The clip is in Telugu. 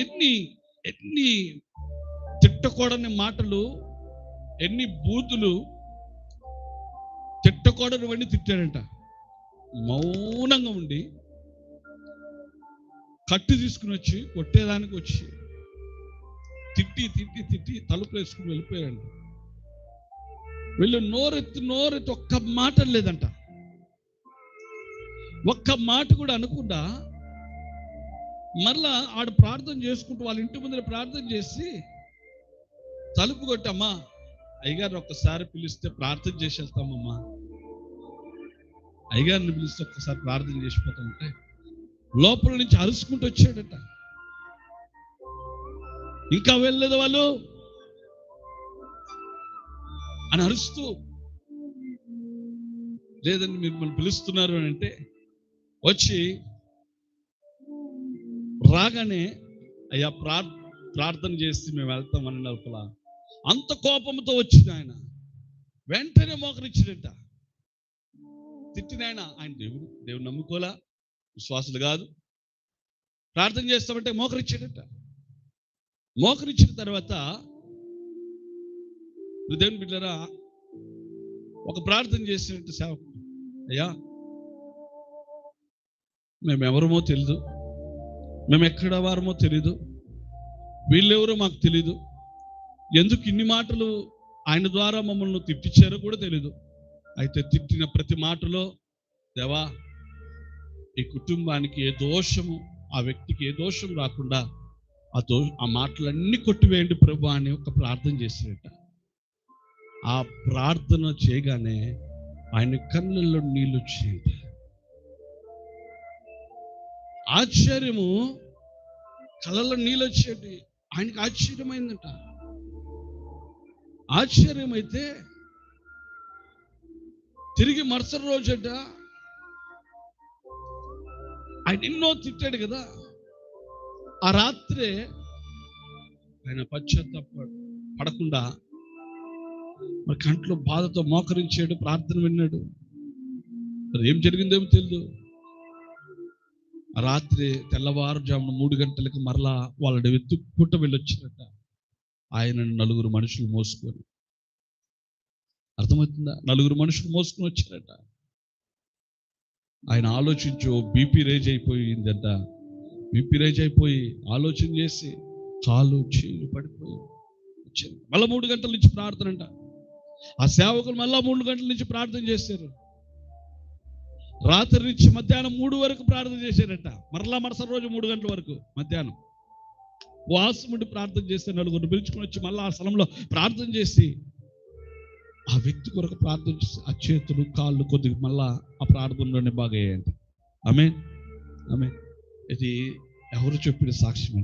ఎన్ని ఎన్ని తిట్టకూడని మాటలు, ఎన్ని బూతులు, తిట్టకూడనివన్నీ తిట్టాడంట. మౌనంగా ఉండి కట్టు తీసుకుని వచ్చి కొట్టేదానికి వచ్చి తిట్టి తిట్టి తిట్టి తలుపు వేసుకుని వెళ్ళిపోయాడు. వీళ్ళు నోరెత్తి ఒక్క మాట లేదంట. ఒక్క మాట కూడా అనకుండా మరలా ఆడు ప్రార్థన చేసుకుంటూ వాళ్ళ ఇంటి ముందర ప్రార్థన చేసి తలుపు కొట్టమ్మా, అయ్యగారు ఒక్కసారి పిలిస్తే ప్రార్థన చేసి వెళ్తామమ్మా, అయ్యగారిని పిలిస్తే ఒక్కసారి ప్రార్థన చేసిపోతామంటే లోపల నుంచి అరుచుకుంటూ వచ్చాడట. ఇంకా వెళ్ళలేదు వాళ్ళు అని అరుస్తూ, లేదండి మీరు మనం పిలుస్తున్నారు అని అంటే వచ్చి రాగానే అయ్యా ప్రార్థన చేసి మేము వెళ్తామని లోపల అంత కోపంతో వచ్చింది. ఆయన వెంటనే మోకరించాడట. తిట్టిన ఆయన దేవుడు నమ్ముకోలా, విశ్వాసులు కాదు, ప్రార్థన చేస్తామంటే మోకరించాడట. మోకరించిన తర్వాత దేవుని బిడ్డలారా ఒక ప్రార్థన చేసినట్టు సేవకుడు, అయ్యా మేమెవరమో తెలీదు, మేము ఎక్కడ వారమో తెలీదు, వీళ్ళెవరో మాకు తెలీదు, ఎందుకు ఇన్ని మాటలు ఆయన ద్వారా మమ్మల్ని తిట్టించారో కూడా తెలీదు. అయితే తిట్టిన ప్రతి మాటలో దేవా ఈ కుటుంబానికి ఏ దోషము, ఆ వ్యక్తికి ఏ దోషం రాకుండా ఆ మాటలన్నీ కొట్టివేయండి ప్రభు అని ఒక ప్రార్థన చేసినట్ట. ఆ ప్రార్థన చేయగానే ఆయన కళ్ళల్లో నీళ్ళు వచ్చేది. ఆశ్చర్యము, కళ్ళల్లో నీళ్ళు వచ్చేది. ఆయనకి ఆశ్చర్యమైందంట. ఆశ్చర్యమైతే తిరిగి మరుసటి రోజట ఆయన ఎన్నో తిట్టాడు కదా, ఆ రాత్రే ఆయన పశ్చాత్తాప పడకుండా మరి కంట్లో బాధతో మోకరించాడు, ప్రార్థన విన్నాడు. మరి ఏం జరిగిందేమో తెలియదు. రాత్రి తెల్లవారుజామున 3 గంటలకు మరలా వాళ్ళని వెతుక్కుంటూ వెళ్ళొచ్చినట్ట. ఆయన 4 మనుషులు మోసుకొని, అర్థమవుతుందా? 4 మనుషులు మోసుకొని వచ్చారట. ఆయన ఆలోచించు, బీపీ రేజ్ అయిపోయిందంట. బీపీ రేజ్ అయిపోయి ఆలోచన చేసి కాలు చీలు పడిపోయి వచ్చారు. మళ్ళీ 3 గంటల నుంచి ప్రార్థన అంట. ఆ సేవకులు మళ్ళా 3 గంటల నుంచి ప్రార్థన చేశారు. రాత్రి నుంచి మధ్యాహ్నం 3 వరకు ప్రార్థన చేశారట. మరలా మరుసటి రోజు 3 గంటల వరకు మధ్యాహ్నం వాసముండి ప్రార్థన చేస్తే 4 పిలుచుకొని వచ్చి మళ్ళీ ఆ స్థలంలో ప్రార్థన చేసి ఆ వ్యక్తి కొరకు ప్రార్థన చేసి ఆ చేతులు కాళ్ళు కొద్దిగా మళ్ళా ఆ ప్రార్థనలోనే బాగా అయ్యాయంట. ఆమేన్. ఇది ఎవరు చెప్పిన సాక్ష్యం?